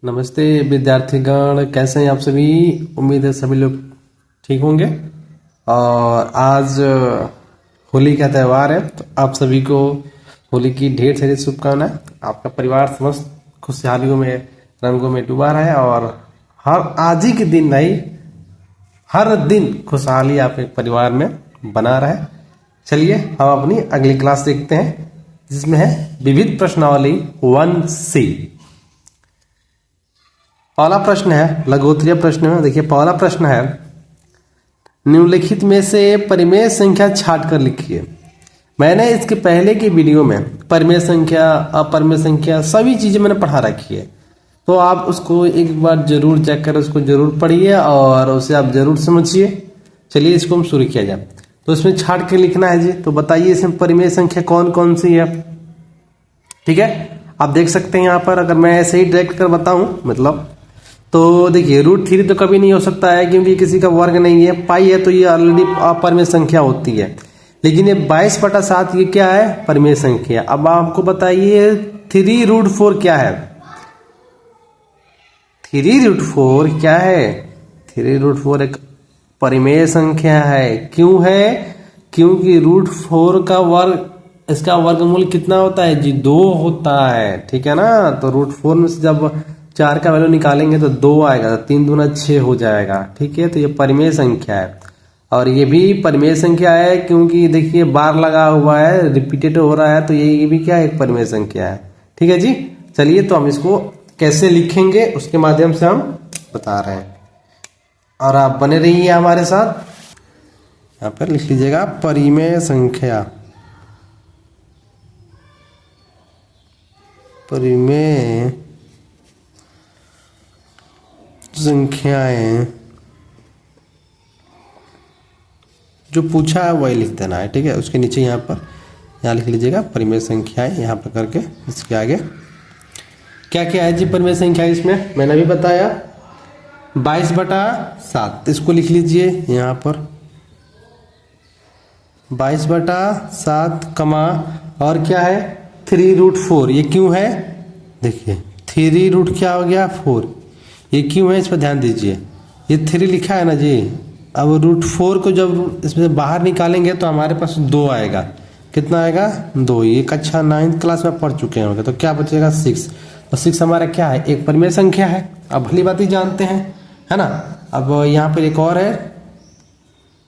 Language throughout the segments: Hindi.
नमस्ते विद्यार्थीगण, कैसे हैं आप सभी। उम्मीद है सभी लोग ठीक होंगे। और आज होली का त्यौहार है, तो आप सभी को होली की ढेर सारी शुभकामनाएं। आपका परिवार समस्त खुशहालियों में, रंगों में डूबा रहा है और हर आज ही के दिन नहीं, हर दिन खुशहाली आपके परिवार में बना रहे। चलिए हम अपनी अगली क्लास देखते हैं, जिसमें है विविध प्रश्नावली 1C। पहला प्रश्न है लघुत्तरीय प्रश्न में। देखिए पहला प्रश्न है, निम्नलिखित में से परिमेय संख्या छांट कर लिखिए। मैंने इसके पहले की वीडियो में परिमेय संख्या, अपरिमेय संख्या सभी चीजें मैंने पढ़ा रखी है, तो आप उसको एक बार जरूर चेक कर उसको जरूर पढ़िए और उसे आप जरूर समझिए। चलिए इसको हम शुरू किया जाए। तो इसमें छांट के लिखना है जी। तो बताइए इसमें परिमेय संख्या कौन कौन सी है। ठीक है, आप देख सकते हैं यहाँ पर, अगर मैं ऐसे ही डायरेक्ट कर बताऊं मतलब, तो देखिए √3 तो कभी नहीं हो सकता है क्योंकि किसी का वर्ग नहीं है। पाई है तो ये ऑलरेडी अपरिमेय संख्या होती है। लेकिन ये 22/7 ये क्या है, परिमेय संख्या। अब आपको बताइए 3√4 क्या है। 3√4 क्या है, 3√4 एक परिमेय संख्या है। क्यों है, क्योंकि √4 का वर्ग, इसका वर्गमूल कितना होता है जी, 2 होता है। ठीक है ना, तो √4 में से जब 4 का वैल्यू निकालेंगे तो 2 आएगा, 3 दूना 6 हो जाएगा। ठीक है, तो ये परिमेय संख्या है। और ये भी परिमेय संख्या है क्योंकि देखिए बार लगा हुआ है, रिपीटेड हो रहा है, तो ये भी क्या है, एक परिमेय संख्या है। ठीक है जी। चलिए तो हम इसको कैसे लिखेंगे उसके माध्यम से हम बता रहे हैं, और आप बने रहिए हमारे साथ। यहाँ पर लिख लीजिएगा परिमेय संख्या, परिमेय संख्याएं जो पूछा है वही लिख देना है। ठीक है, उसके नीचे यहाँ पर यहाँ लिख लीजिएगा परिमेय संख्याएं, यहाँ पर करके इसके आगे क्या क्या है जी परिमेय संख्या। इसमें मैंने भी बताया 22/7, इसको लिख लीजिए यहाँ पर 22/7 कमा, और क्या है 3√4। ये क्यों है, देखिए 3 क्या हो गया 4, ये क्यों है इस पर ध्यान दीजिए। ये 3 लिखा है ना जी, अब √4 को जब इसमें बाहर निकालेंगे तो हमारे पास 2 आएगा। कितना आएगा, 2। ये कक्षा 9th क्लास में पढ़ चुके होंगे। तो क्या बचेगा 6। तो 6 हमारा क्या है, एक परिमेय संख्या है। अब भली बात ही जानते हैं, है ना। अब यहाँ पर एक और है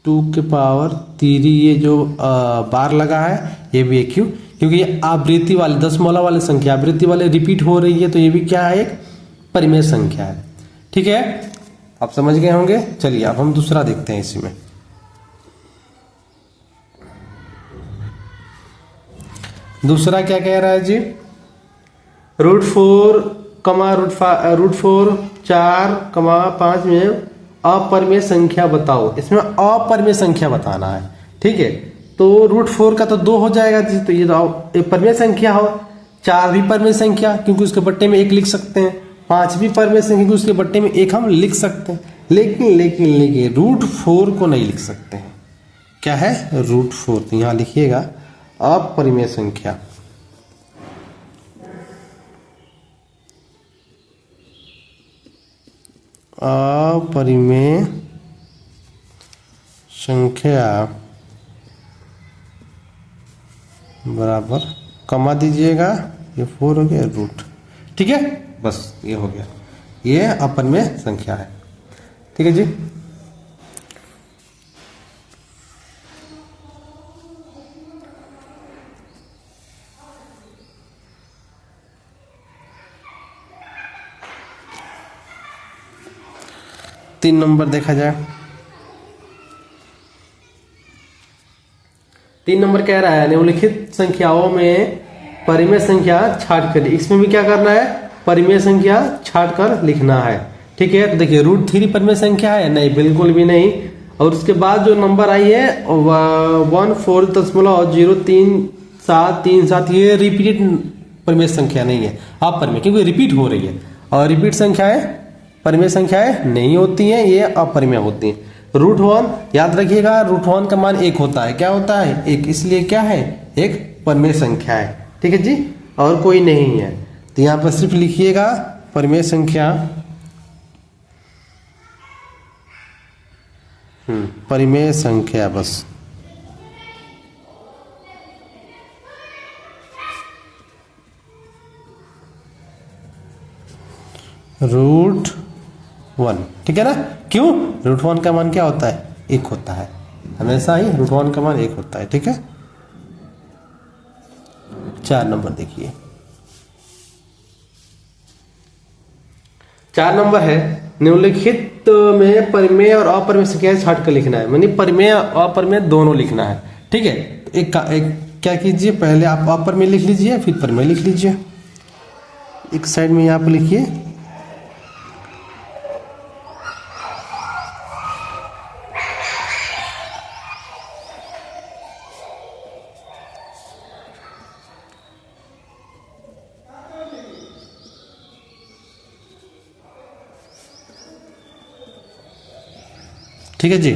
2⁻3, ये जो बार लगा है ये भी एक क्यों, क्योंकि ये आवृत्ति वाले दशमलव वाले संख्या, आवृत्ति वाले रिपीट हो रही है, तो ये भी क्या है, एक परिमेय संख्या है। ठीक है, आप समझ गए होंगे। चलिए अब हम दूसरा देखते हैं। इसी में दूसरा क्या कह रहा है जी, √4, √4 4,5 में अपरिमेय संख्या बताओ। इसमें अपरिमेय संख्या बताना है। ठीक है, तो √4 का तो 2 हो जाएगा जी, तो ये तो परिमेय संख्या हो। 4 भी परिमेय संख्या क्योंकि उसके बट्टे में 1 लिख सकते हैं। 5 भी परिमेय संख्या क्योंकि उसके बट्टे में 1 हम लिख सकते हैं। लेकिन √4 को नहीं लिख सकते हैं। क्या है, √4, तो यहाँ लिखिएगा अपरिमेय संख्या। अपरिमेय संख्या बराबर कमा दीजिएगा, ये 4 हो गया रूट। ठीक है, बस ये हो गया, ये अपरिमेय संख्या है। ठीक है जी। तीन नंबर देखा जाए। 3 नंबर कह रहा है निम्नलिखित संख्याओं में परिमेय संख्या छांट कर। इसमें भी क्या करना है, परिमेय संख्या छांट कर लिखना है। ठीक है, तो देखिए √3 परिमेय संख्या है नहीं, बिल्कुल भी नहीं। और उसके बाद जो नंबर आई है 14.03737, ये रिपीटेड परिमेय संख्या नहीं है, अपरिमेय, क्योंकि रिपीट हो रही है। और रिपीट संख्याएं परिमेय संख्याएं नहीं होती हैं, ये अपरिमेय होती हैं। √1 याद रखिएगा, √1 का मान 1 होता है। क्या होता है, 1, इसलिए क्या है, एक परिमेय संख्या है। ठीक है जी, और कोई नहीं है। तो यहाँ पर सिर्फ लिखिएगा परिमेय संख्या परिमेय संख्या बस √1, ठीक है ना। क्यों? √1 का मान क्या होता है? 1 होता है, हमेशा ही √1 का मान 1 होता है, ठीक है। 4 नंबर देखिए, 4 नंबर है, निम्नलिखित में परिमेय और अपरिमेय संख्याएं छांट कर लिखना है, यानी परिमेय और अपरिमेय दोनों लिखना है, ठीक है। एक क्या कीजिए, पहले आप अपरिमेय लिख लीजिए, फिर परिमेय लिख लीजिए। एक साइड में यहाँ पर लिखिए, ठीक है जी।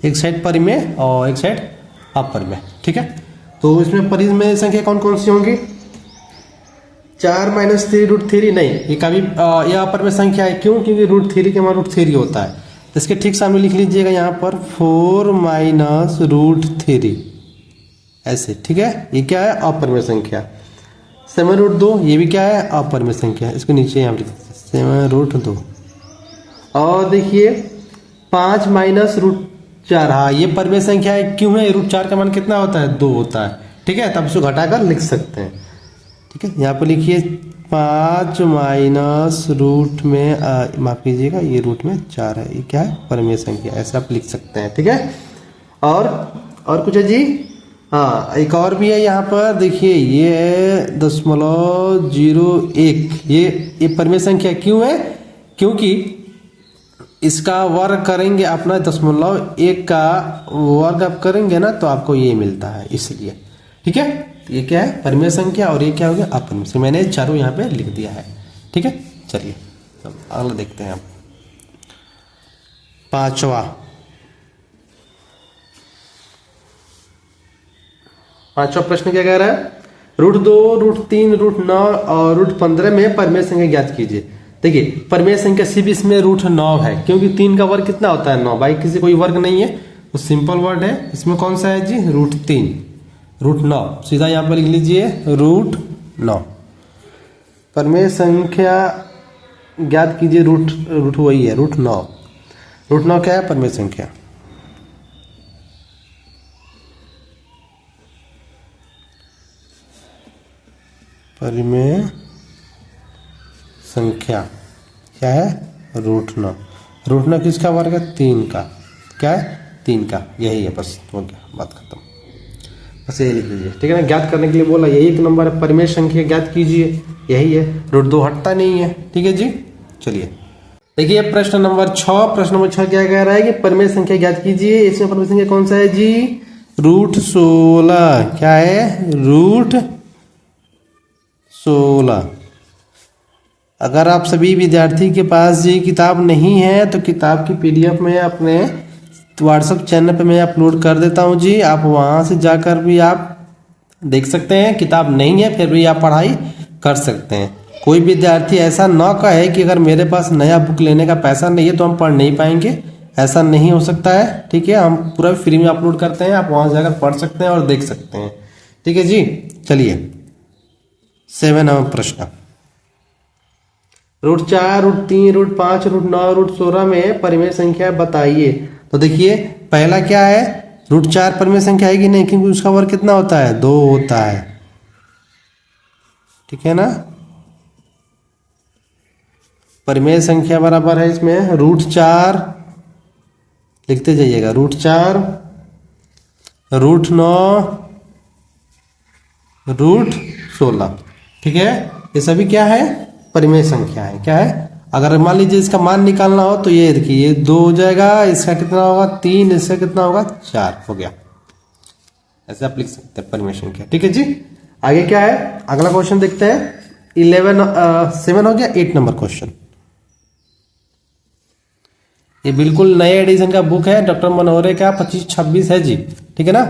एक साइड परिमेय और एक साइड अपरिमेय, ठीक है। तो इसमें परिमेय संख्या कौन कौन सी होंगी? 4 - 3 √3 नहीं, ये कभी यह अपरिमेय संख्या है। क्यों? क्योंकि √3 के मान √3 होता है। तो इसके ठीक सामने लिख लीजिएगा यहाँ पर 4 - √3 ऐसे, ठीक है। ये क्या है? अपरिमेय संख्या। 7√2 ये भी क्या है? अपरिमेय संख्या। इसको नीचे यहाँ लिख 7√2। और देखिए 5 - √4, हाँ ये परिमेय संख्या है। क्यों है? √4 का मान कितना होता है? 2 होता है, ठीक है। तब इसको घटाकर लिख सकते हैं, ठीक है। यहाँ पर लिखिए 5 - रूट में माफ कीजिएगा, ये रूट में 4 है, ये क्या है? परिमेय संख्या, ऐसे आप लिख सकते हैं, ठीक है। और कुछ है जी? हाँ, एक और भी है यहाँ पर, देखिए ये है 0.01, ये परिमेय संख्या क्यों है? क्योंकि इसका वर्ग करेंगे अपना 0.1 का वर्ग आप करेंगे ना, तो आपको ये मिलता है, इसलिए, ठीक है। ये क्या है? परिमेय संख्या, और ये क्या हो गया? अपरिमेय संख्या। मैंने चारों यहाँ पे लिख दिया है, ठीक है। चलिए अगला देखते हैं हम। पांचवा प्रश्न क्या कह रहा है? √2, √3, √9 और √15 में परिमेय संख्या ज्ञात कीजिए। देखिए परिमेय संख्या सिर्फ इसमें √9 है, क्योंकि 3 का वर्ग कितना होता है? 9। भाई किसी कोई वर्ग नहीं है, तो सिंपल वर्ड है। इसमें कौन सा है जी? √3, √9, सीधा यहाँ पर लिख लीजिए √9। परिमेय संख्या ज्ञात कीजिए, रूट वही है √9। √9 क्या है? परिमेय संख्या। परिमेय संख्या क्या है? √9। √9 किसका वर्ग है? 3 का। क्या है? 3 का, यही है, बस हो गया, बात खत्म। बस यही लिख लीजिए, ठीक है ना। ज्ञात करने के लिए बोला, यही एक नंबर है, परिमेय संख्या ज्ञात कीजिए, यही है। √2 हटता नहीं है, ठीक है जी। चलिए देखिए प्रश्न नंबर 6। प्रश्न नंबर 6 क्या कह रहा है कि परिमेय संख्या ज्ञात कीजिए। इसमें परिमेय संख्या कौन सा है जी? √16। क्या है? √16। अगर आप सभी विद्यार्थी के पास ये किताब नहीं है, तो किताब की PDF में अपने व्हाट्सएप चैनल पे मैं अपलोड कर देता हूँ जी। आप वहाँ से जाकर भी आप देख सकते हैं। किताब नहीं है फिर भी आप पढ़ाई कर सकते हैं। कोई विद्यार्थी ऐसा ना कहे कि अगर मेरे पास नया बुक लेने का पैसा नहीं है तो हम पढ़ नहीं पाएंगे, ऐसा नहीं हो सकता है, ठीक है। हम पूरा फ्री में अपलोड करते हैं, आप वहाँ जाकर पढ़ सकते हैं और देख सकते हैं, ठीक है जी। चलिए 7 नंबर प्रश्न। √4, √3, √5, √9, √16 में परिमेय संख्या बताइए। तो देखिए पहला क्या है? √4 परिमेय संख्या है कि नहीं? क्योंकि उसका वर्ग कितना होता है? 2 होता है, ठीक है ना। परिमेय संख्या बराबर है इसमें √4, लिखते जाइएगा, √4, √9, √16, ठीक है। ये सभी क्या है? परिमेय संख्या है। क्या है? अगर मान लीजिए इसका मान निकालना हो तो ये देखिए, ये 2 हो जाएगा, इसका कितना होगा? 3, इसका कितना होगा? 4 हो गया। ऐसे आप लिख सकते हैं परिमेय संख्या, ठीक है जी। आगे क्या है? अगला क्वेश्चन देखते हैं। 7 हो गया। 8 नंबर क्वेश्चन। ये बिल्कुल नए एडिशन का बुक है, डॉक्टर मनोहरे का 25-26 है जी, ठीक है ना।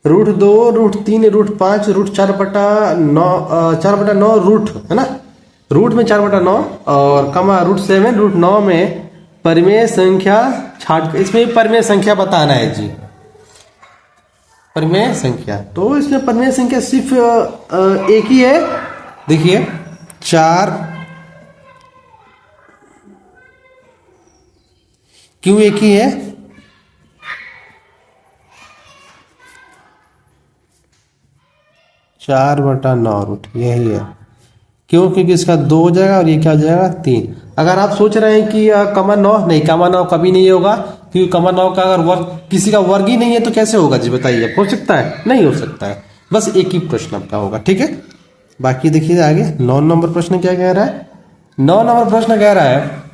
√2 √3 √5 √4/9 4/9 रूट है ना, रूट में 4/9 और कमा √7 √9 में परिमेय संख्या छाट, इसमें परिमेय संख्या बताना है जी, परिमेय संख्या। तो इसमें परिमेय संख्या सिर्फ एक ही है, देखिए 4। क्यों एक ही है? चार बटा नौ रूट यही है। क्यों? क्योंकि इसका 2 हो जाएगा और ये क्या हो जाएगा 3। अगर आप सोच रहे हैं कि कमा 9, नहीं कमा 9 कभी नहीं होगा, क्योंकि कमा 9 का अगर वर्ग किसी का वर्ग ही नहीं है तो कैसे होगा जी बताइए? हो सकता है? नहीं हो सकता है। बस एक ही प्रश्न आपका होगा, ठीक है। बाकी देखिए आगे 9 नंबर प्रश्न क्या कह रहा है। 9 नंबर प्रश्न कह रहा है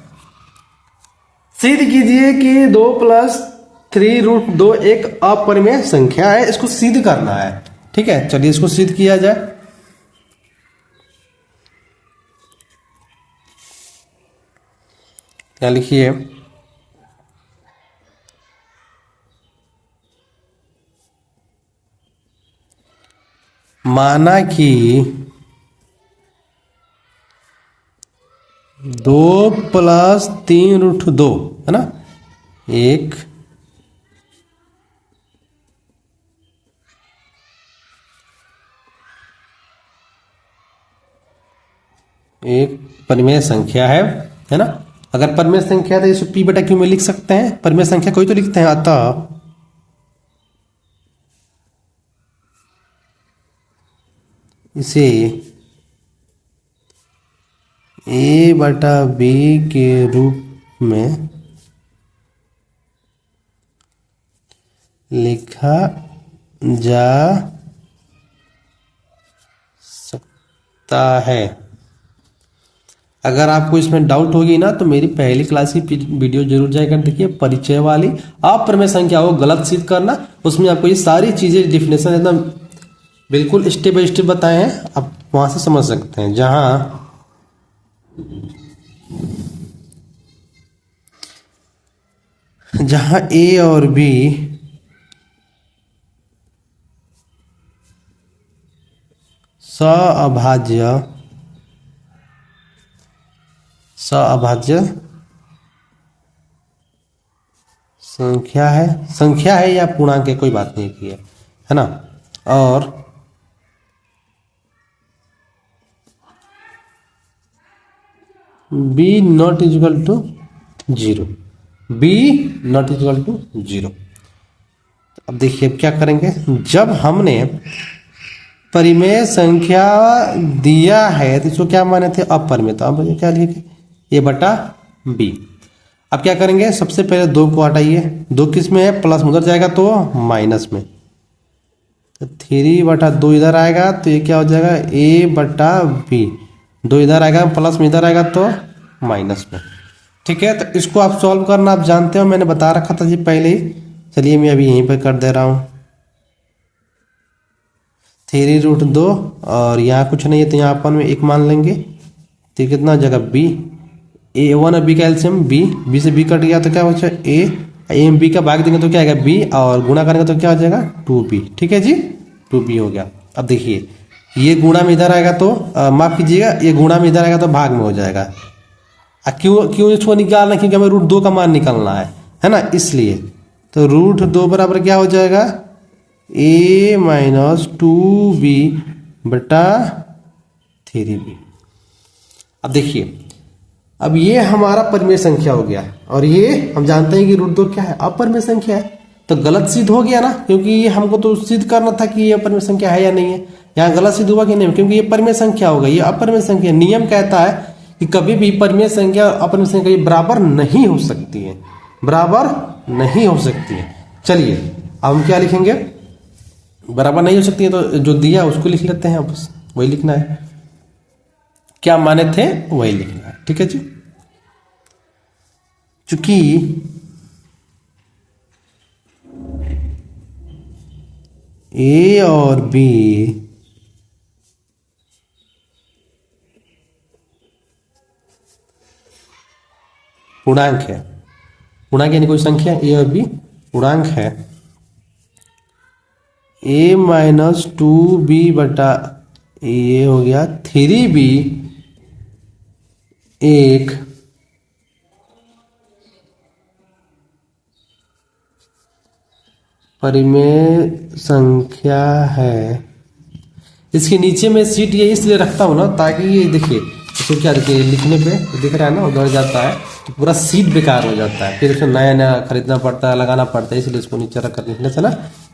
सिद्ध कीजिए कि 2 + 3√2 एक अपरिमेय संख्या है। इसको सिद्ध करना है, ठीक है। चलिए इसको सिद्ध किया जाए। क्या लिखिए, माना कि 2 + 3√2 है ना, एक परिमेय संख्या है ना। अगर परिमेय संख्या है तो इसे p/q में लिख सकते हैं, परिमेय संख्या कोई तो लिखते हैं। अतः इसे a/b के रूप में लिखा जा सकता है। अगर आपको इसमें डाउट होगी ना तो मेरी पहली क्लास की वीडियो जरूर जाकर देखिए, परिचय वाली। अपरिमेय संख्या को गलत सिद्ध करना, उसमें आपको ये सारी चीजें डिफिनेशन एकदम बिल्कुल स्टेप बाय स्टेप बताए हैं, आप वहां से समझ सकते हैं। जहां a और b सअभाज्य संख्या है या पूर्णांक है, कोई बात नहीं की है ना। और b ≠ 0, b ≠ 0। अब देखिए अब क्या करेंगे, जब हमने परिमेय संख्या दिया है तो इसको क्या माने थे? अपरिमेय। तो अब क्या लिखे a/b। अब क्या करेंगे, सबसे पहले 2 को हटाइए। 2 किस में है? प्लस में, उधर जाएगा तो माइनस में। तो 3/2 इधर आएगा तो ये क्या हो जाएगा a/b। 2 इधर आएगा प्लस में, इधर आएगा तो माइनस में, ठीक है। तो इसको आप सॉल्व करना आप जानते हो, मैंने बता रखा था जी पहले ही। चलिए मैं अभी यहीं पर कर दे रहा हूँ। 3√2 और यहाँ कुछ नहीं है तो यहाँ अपन में 1 मान लेंगे। तो कितना हो जाएगा b। a1 और b का एलसीएम b से b कट गया तो क्या हो जाएगा a में b का भाग देंगे तो क्या आएगा b, और गुणा करेंगे तो क्या हो जाएगा 2b, ठीक है जी। 2b हो गया। अब देखिए ये गुणा में इधर आएगा तो माफ कीजिएगा, ये गुणा में इधर आएगा तो भाग में हो जाएगा। क्यों इसको निकालना? क्योंकि हमें √2 का मान निकालना है ना, इसलिए। तो √2 बराबर क्या हो जाएगा a - 2b/3b। अब देखिए अब ये हमारा परिमेय संख्या हो गया, और ये हम जानते हैं कि √2 क्या है? अपरिमेय संख्या है। तो गलत सिद्ध हो गया ना, क्योंकि ये हमको तो सिद्ध करना था कि ये अपरिमेय संख्या है या नहीं है। यहाँ गलत सिद्ध हुआ कि नहीं, क्योंकि ये परिमेय संख्या हो गई, ये अपरिमेय संख्या। नियम कहता है कि कभी भी परिमेय संख्या और अपरिमेय संख्या बराबर नहीं हो सकती है, बराबर नहीं हो सकती है। चलिए अब हम क्या लिखेंगे, बराबर नहीं हो सकती है तो जो दिया उसको लिख लेते हैं, बस वही लिखना है, क्या माने थे वही लिखना है, ठीक है जी। चूंकि a और b पूर्णांक है, पूर्णांक यानी कोई संख्या a और b पूर्णांक है, a माइनस 2b बटा ये हो गया 3b एक परिमेय संख्या है। इसके नीचे में सीट ये इसलिए रखता हूं ना ताकि ये देखिए इसको क्या देखिए लिखने पे दिख रहा है ना उधर जाता है तो पूरा सीट बेकार हो जाता है, फिर उसको नया नया खरीदना पड़ता है, लगाना पड़ता है, इसलिए उसको नीचे रख कर लिखने से ना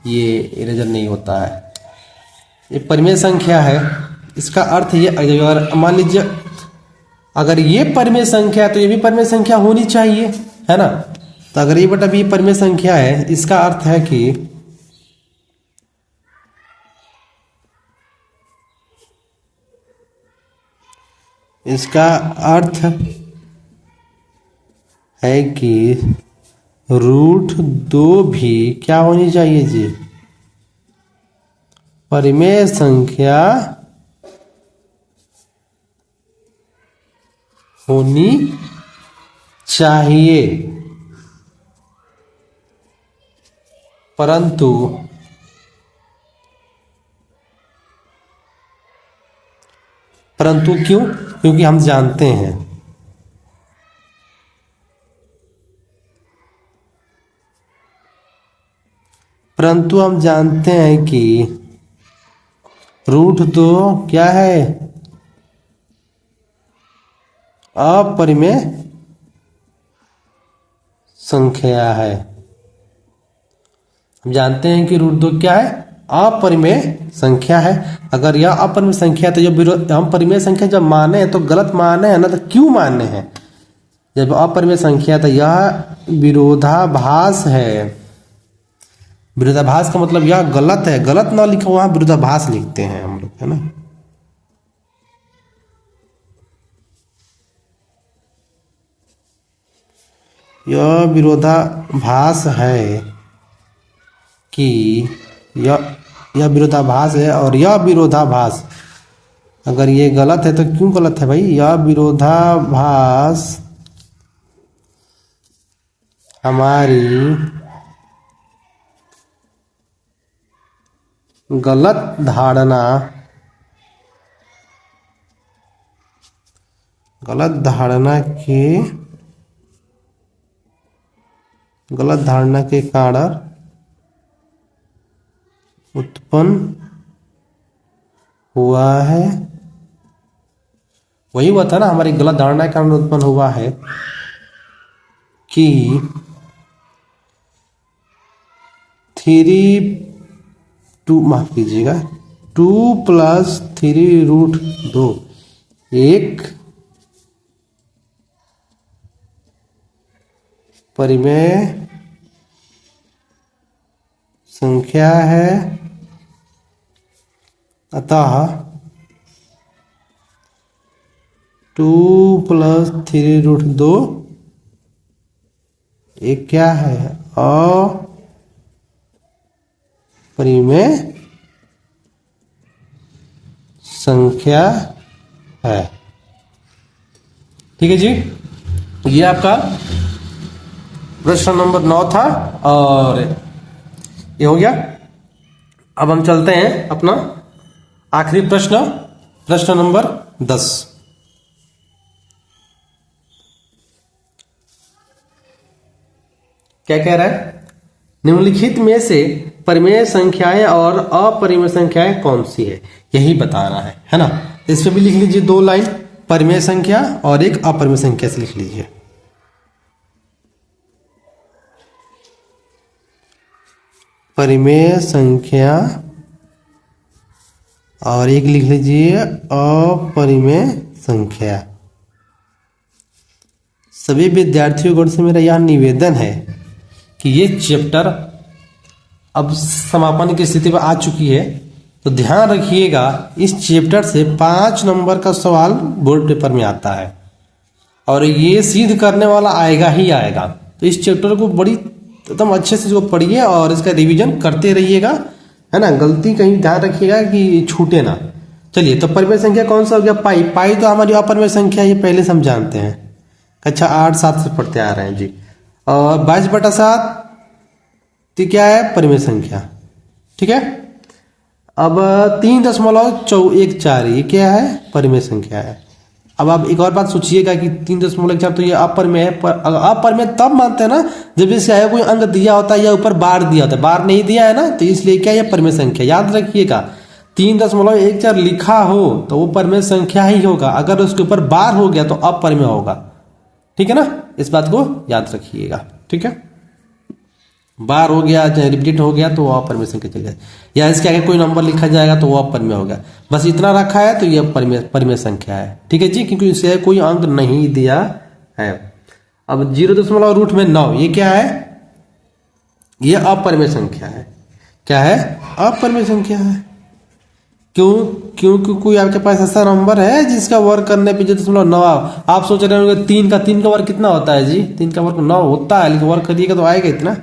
ये इरेजर नहीं होता है। ये परिमेय संख्या है, इसका अर्थ ये अगर मान लीजिए अगर ये परिमेय संख्या है तो ये भी परिमेय संख्या होनी चाहिए, है ना। तो अगर ये बटा बी परिमेय संख्या है, इसका अर्थ है कि √2 भी क्या होनी चाहिए जी, परिमेय संख्या होनी चाहिए। परंतु क्यों? क्योंकि हम जानते हैं कि √2 क्या है, अपरिमेय संख्या है। हम जानते हैं कि √2 क्या है, अपरिमेय संख्या है। अगर यह अपरिमेय संख्या तो जब हम परिमेय संख्या जब माने हैं तो गलत माने हैं ना, तो क्यों माने हैं? जब अपरिमेय संख्या तो यह विरोधाभास है। विरोधाभास का मतलब यह गलत है, गलत ना लिखो वहां विरोधाभास लिखते हैं हम लोग, है ना। यह विरोधाभास है कि यह विरोधाभास है, और यह विरोधाभास अगर ये गलत है तो क्यों गलत है भाई? यह विरोधाभास हमारी गलत धारणा के कारण उत्पन्न हुआ है। वही हुआ था ना, हमारी गलत धारणा के कारण उत्पन्न हुआ है कि 2 + 3√2 एक परिमेय संख्या है, अतः 2 + 3√2 एक क्या है, अपरिमेय संख्या है। ठीक है जी, ये आपका प्रश्न नंबर 9 था और ये हो गया। अब हम चलते हैं अपना आखिरी प्रश्न नंबर 10। क्या कह रहा है? निम्नलिखित में से परिमेय संख्याएं और अपरिमेय संख्याएं कौन सी है, यही बताना है ना। इस पे भी लिख लीजिए 2 लाइन, परिमेय संख्या और एक अपरिमेय संख्या से लिख लीजिए। परिमेय संख्या और एक लिख लीजिए अपरिमेय संख्या। सभी विद्यार्थियों को से मेरा यह निवेदन है कि ये चैप्टर अब समापन की स्थिति पर आ चुकी है, तो ध्यान रखिएगा इस चैप्टर से 5 नंबर का सवाल बोर्ड पेपर में आता है और ये सिद्ध करने वाला आएगा ही आएगा। तो इस चैप्टर को बड़ी एकदम अच्छे से जो पढ़िए और इसका रिवीजन करते रहिएगा, है ना। गलती कहीं ध्यान रखिएगा कि छूटे ना। चलिए, तो परिमेय संख्या कौन सा हो गया? पाई तो हमारी अपरिमेय संख्या, ये पहले से हम जानते हैं, कक्षा 8-7 से पढ़ते आ रहे हैं जी। और 22/7 तो क्या है? परिमेय संख्या। ठीक है, अब 3.14 ये क्या है? परिमेय संख्या है। अब आप एक और बात सोचिएगा कि 3.14 तो ये अपरिमेय है, पर अपरिमेय तब मानते हैं ना जब इसके आगे कोई अंक दिया होता है या ऊपर बार दिया होता है। बार नहीं दिया है ना, तो इसलिए क्या ये परिमेय संख्या। याद रखिएगा 3.14 लिखा हो तो वो परिमेय संख्या ही होगा, अगर उसके ऊपर बार हो गया तो अपरिमेय होगा। ठीक है ना, इस बात को याद रखिएगा। ठीक है, बार हो गया चाहे रिपीट हो गया तो वो अपरिमेय संख्या चल जाएगा, या इसके आगे कोई नंबर लिखा जाएगा तो वो अपरिमेय हो गया। बस इतना रखा है तो ये परिमेय संख्या है। ठीक है जी, क्योंकि इसे कोई अंक नहीं दिया है। अब 0.9 ये क्या है? ये अपरिमेय संख्या है। क्या है? अपरिमेय संख्या है। क्यों? क्योंकि कोई आपके पास ऐसा नंबर है जिसका वर्ग करने पे 0.9। आप सोच रहे होंगे 3 का वर्ग कितना होता है जी? 3 का वर्ग 9 होता है, लेकिन वर्ग करिएगा तो आएगा इतना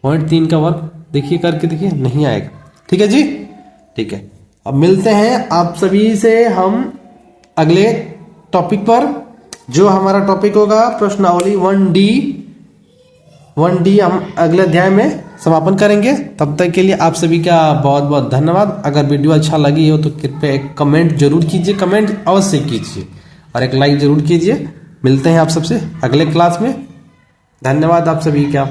0.3 का वर्ग। देखिए करके देखिए, नहीं आएगा। ठीक है जी, ठीक है। अब मिलते हैं आप सभी से हम अगले टॉपिक पर, जो हमारा टॉपिक होगा प्रश्नावली 1D हम अगले अध्याय में समापन करेंगे। तब तक के लिए आप सभी का बहुत बहुत धन्यवाद। अगर वीडियो अच्छा लगी हो तो कृपया एक कमेंट जरूर कीजिए, कमेंट अवश्य कीजिए, और एक लाइक जरूर कीजिए। मिलते हैं आप सबसे अगले क्लास में। धन्यवाद आप सभी का।